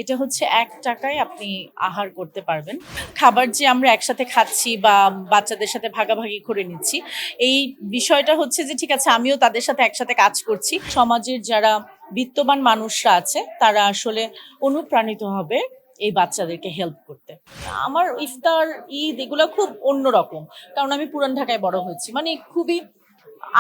এটা হচ্ছে ৳১ আপনি আহার করতে পারবেন। খাবার যে আমরা একসাথে খাচ্ছি বা বাচ্চাদের সাথে ভাগাভাগি করে নিচ্ছি, এই বিষয়টা হচ্ছে যে ঠিক আছে আমিও তাদের সাথে একসাথে কাজ করছি। সমাজের যারা বিত্তবান মানুষরা আছে তারা আসলে অনুপ্রাণিত হবে এই বাচ্চাদেরকে হেল্প করতে। আমার ইফতার, ঈদ এগুলা খুব অন্যরকম। কারণ আমি পুরান ঢাকায় বড় হয়েছি। মানে খুবই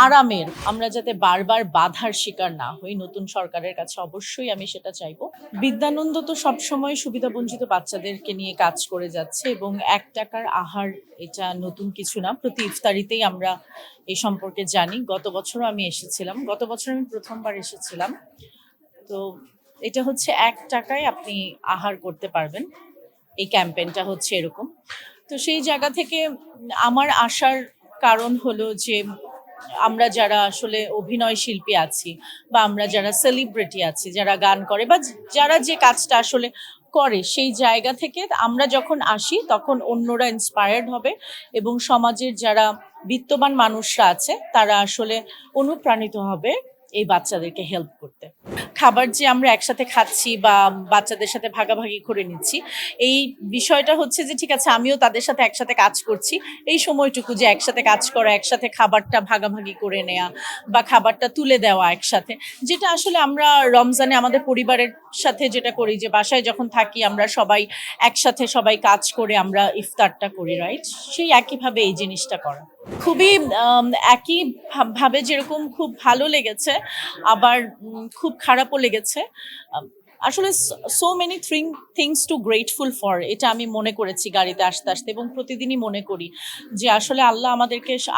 আরামের। আমরা যাতে বারবার বাধার শিকার না হই, নতুন সরকারের কাছে অবশ্যই আমি সেটা চাইবো। বিদ্যানন্দ তো সবসময় সুবিধাবঞ্চিত বাচ্চাদেরকে নিয়ে কাজ করে যাচ্ছে এবং ৳১ আহার এটা নতুন কিছু না। প্রতি ইফতারিতেই আমরা এই সম্পর্কে জানি। গত বছরও আমি এসেছিলাম। গত বছর আমি ১ম বার এসেছিলাম। তো এটা হচ্ছে ৳১ আপনি আহার করতে পারবেন। এই ক্যাম্পেইনটা হচ্ছে এরকম। তো সেই জায়গা থেকে আমার আসার কারণ হলো যে আমরা যারা আসলে অভিনয় শিল্পী আছি বা আমরা যারা সেলিব্রিটি আছি, যারা গান করে বা যারা যে কাজটা আসলে করে সেই জায়গা থেকে আমরা যখন আসি তখন অন্যরা ইন্সপায়ার্ড হবে এবং সমাজের যারা বিত্তবান মানুষরা আছে তারা আসলে অনুপ্রাণিত হবে এই বাচ্চাদেরকে হেল্প করতে। খাবার যে আমরা একসাথে খাচ্ছি বা বাচ্চাদের সাথে ভাগাভাগি করে নিচ্ছি, এই বিষয়টা হচ্ছে যে ঠিক আছে আমিও তাদের সাথে একসাথে কাজ করছি। এই সময়টুকু যে একসাথে কাজ করা, একসাথে খাবারটা ভাগাভাগি করে নেয়া বা খাবারটা তুলে দেওয়া একসাথে, যেটা আসলে আমরা রমজানে আমাদের পরিবারের সাথে যেটা করি যে বাসায় যখন থাকি আমরা সবাই একসাথে সবাই কাজ করে আমরা ইফতারটা করি, রাইট? সেই একইভাবে এই জিনিসটা করা। খুবই একই ভাবে যেরকম খুব ভালো লেগেছে, আবার খুব খারাপও লেগেছে। আম আসলে so many things to grateful for, এটা আমি মনে করেছি গাড়িতে আসতে, আসতে এবং প্রতিদিনই মনে করি যে আসলে আল্লাহ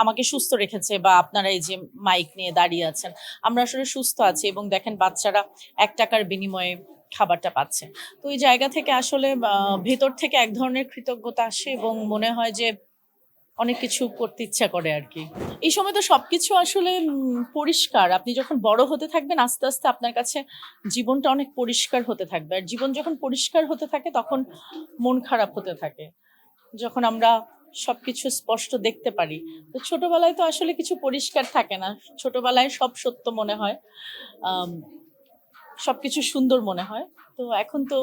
আমাকে সুস্থ রেখেছে বা আপনারা এই যে মাইক নিয়ে দাঁড়িয়ে আছেন। আমরা আসলে সুস্থ আছি এবং দেখেন বাচ্চারা ৳১ বিনিময়ে খাবারটা পাচ্ছে। তো এই জায়গা থেকে আসলে ভেতর থেকে এক ধরনের কৃতজ্ঞতা আসে এবং মনে হয় যে অনেক কিছু করতে ইচ্ছা করে আরকি। এই সময় তো সবকিছু আসলে পরিষ্কার। আপনি যখন বড় হতে থাকবেন আস্তে, আস্তে আপনার কাছে জীবনটা অনেক পরিষ্কার হতে থাকবে। আর জীবন যখন পরিষ্কার হতে থাকে তখন মন খারাপ হতে থাকে। যখন আমরা সবকিছু স্পষ্ট দেখতে পারি। তো ছোটবেলায় তো আসলে কিছু পরিষ্কার থাকে না। ছোটবেলায় সব সত্য মনে হয়। আম সবকিছু সুন্দর মনে হয়। তো এখন তো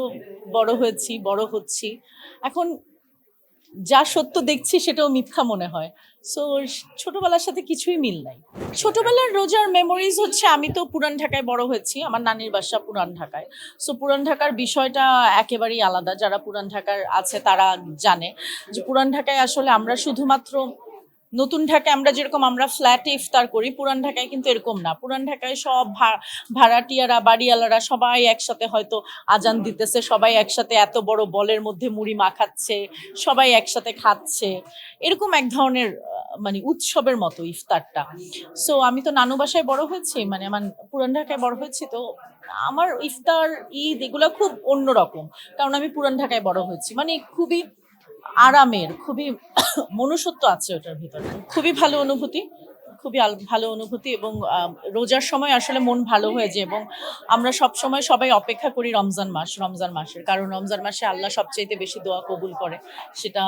বড় হয়েছি, বড় হচ্ছি। এখন যা সত্য দেখছি সেটাও মিথ্যা মনে হয়। সো ছোটবেলার সাথে কিছুই মিল নাই। ছোটবেলার রোজার মেমোরিজ হচ্ছে আমি তো পুরান ঢাকায় বড় হয়েছি। আমার নানির বাসা পুরান ঢাকায়। সো পুরান ঢাকার বিষয়টা একেবারেই আলাদা। যারা পুরান ঢাকার আছে তারা জানে যে পুরান ঢাকায় আসলে আমরা শুধুমাত্র নতুন ঢাকায় আমরা ফ্ল্যাটে ইফতার করি। পুরান ঢাকায় কিন্তু এরকম না। পুরান ঢাকায় সব ভাড়াটিয়ারা, বাড়িওয়ালারা সবাই একসাথে হয়তো আজান দিতেছে। সবাই একসাথে এত বড় বলের মধ্যে মুড়ি মাখাচ্ছে। সবাই একসাথে খাচ্ছে। এরকম এক ধরনের মানে উৎসবের মতো ইফতারটা। সো আমি তো নানু বাসায় বড় হয়েছি। মানে আমার পুরান ঢাকায় বড় হয়েছি। তো আমার ইফতার, ঈদ এগুলা খুব অন্যরকম। কারণ আমি পুরান ঢাকায় বড় হয়েছি। মানে খুবই আরামের, খুবই মনুষ্যত্ব আছে ওটার ভিতরে। খুবই ভালো অনুভূতি। খুবই ভালো অনুভূতি এবং রোজার সময় আসলে মন ভালো হয়ে যায় এবং আমরা সবসময় সবাই অপেক্ষা করি রমজান মাসের। কারণ রমজান মাসে আল্লাহ সবচাইতে বেশি দোয়া কবুল করে। সেটা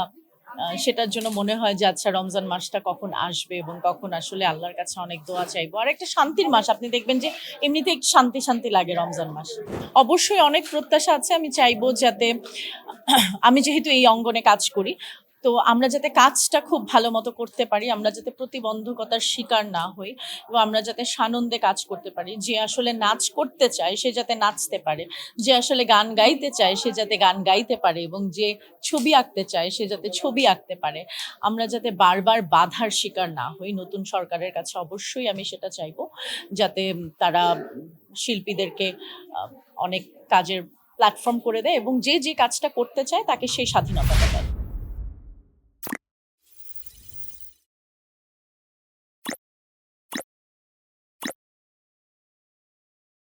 সেটার জন্য মনে হয় যে আচ্ছা রমজান মাসটা কখন আসবে এবং কখন আসলে আল্লাহর কাছে অনেক দোয়া চাইবো। আর একটা শান্তির মাস। আপনি দেখবেন যে এমনিতে একটু শান্তি, শান্তি লাগে রমজান মাস। অবশ্যই অনেক প্রত্যাশা আছে। আমি চাইবো যাতে আমি যেহেতু এই অঙ্গনে কাজ করি, তো আমরা যাতে কাজটা খুব ভালো মতো করতে পারি, আমরা যাতে প্রতিবন্ধকতার শিকার না হই এবং আমরা যাতে সানন্দে কাজ করতে পারি। যে আসলে নাচ করতে চায় সে যাতে নাচতে পারে, যে আসলে গান গাইতে চায় সে যাতে গান গাইতে পারে এবং যে ছবি আঁকতে চায় সে যাতে ছবি আঁকতে পারে। আমরা যাতে বারবার বাধার শিকার না হই, নতুন সরকারের কাছে অবশ্যই আমি সেটা চাইবো। যাতে তারা শিল্পীদেরকে অনেক কাজের প্ল্যাটফর্ম করে দেয় এবং যে কাজটা করতে চায় তাকে সেই স্বাধীনতাটা দেয়।